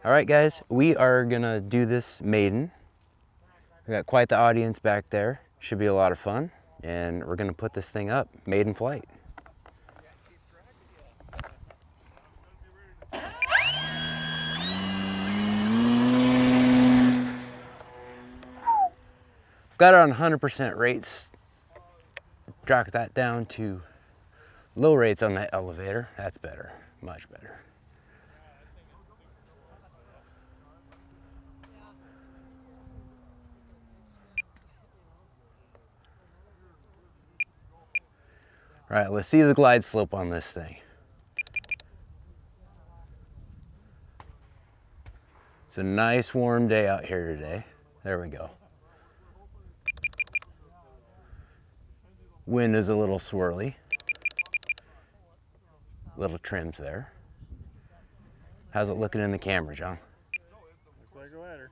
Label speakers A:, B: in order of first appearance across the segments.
A: All right, guys, we are gonna do this maiden. We got quite the audience back there. Should be a lot of fun. And we're gonna put this thing up, maiden flight. Got it on 100% rates. Drop that down to low rates on that elevator. That's better, much better. All right, let's see the glide slope on this thing. It's a nice warm day out here today. There we go. Wind is a little swirly. Little trims there. How's it looking in the camera, John?
B: Looks like a ladder.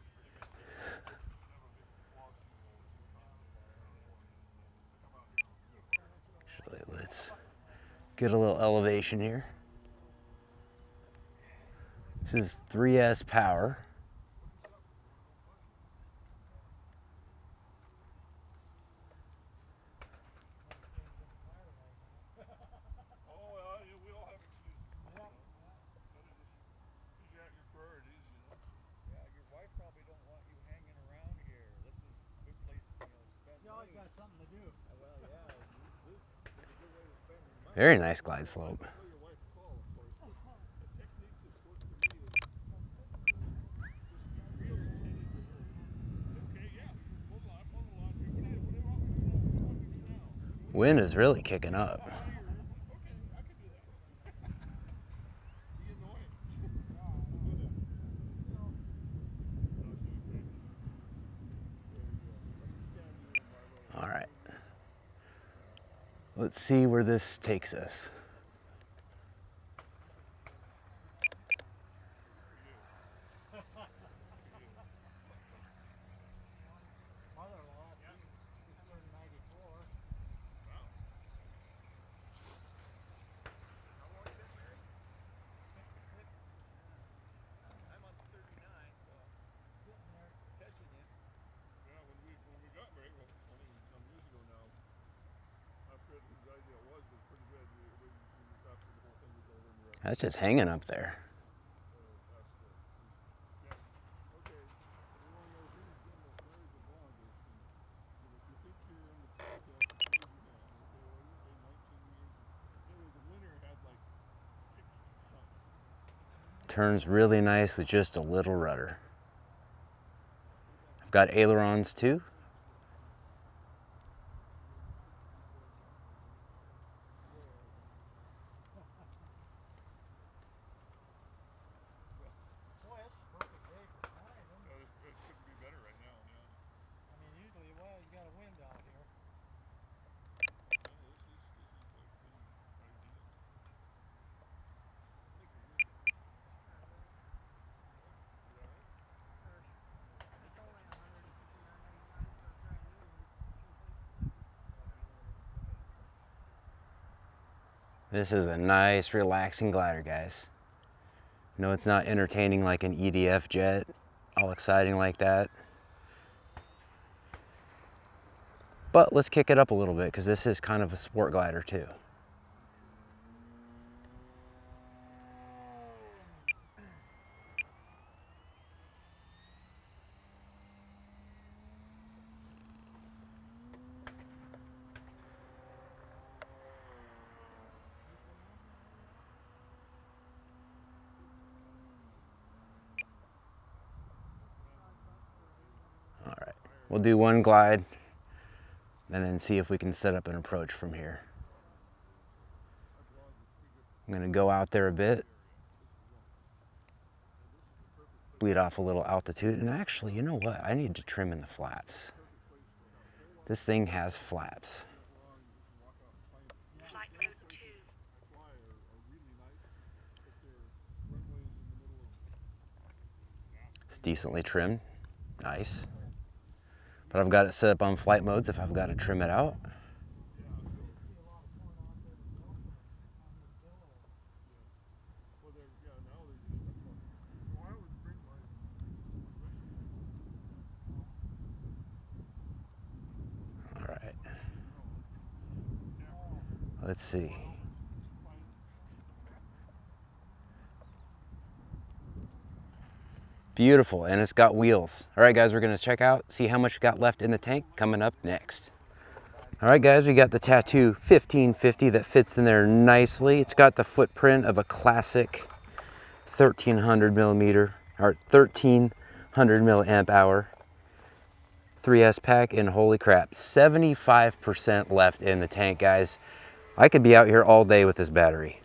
A: Actually, let's get a little elevation here. This is 3S power. Very nice glide slope. Wind is really kicking up. All right. Let's see where this takes us. That's just hanging up there. Turns really nice with just a little rudder. I've got ailerons too. This is a nice, relaxing glider, guys. No, it's not entertaining like an EDF jet, all exciting like that. But let's kick it up a little bit because this is kind of a sport glider too. All right, we'll do one glide and then see if we can set up an approach from here. I'm gonna go out there a bit, bleed off a little altitude, and actually, you know what? I need to trim in the flaps. This thing has flaps. It's decently trimmed, nice. But I've got it set up on flight modes if I've got to trim it out. Let's see. Beautiful, and it's got wheels. All right, guys, we're gonna check out, see how much we got left in the tank coming up next. All right, guys, we got the Tattoo 1550 that fits in there nicely. It's got the footprint of a classic 1300mm or 1300 milliamp hour 3S pack, and holy crap, 75% left in the tank, guys. I could be out here all day with this battery.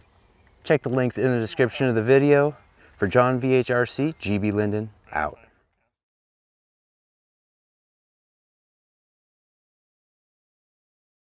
A: Check the links in the description of the video. For John VHRC, GBLynden out.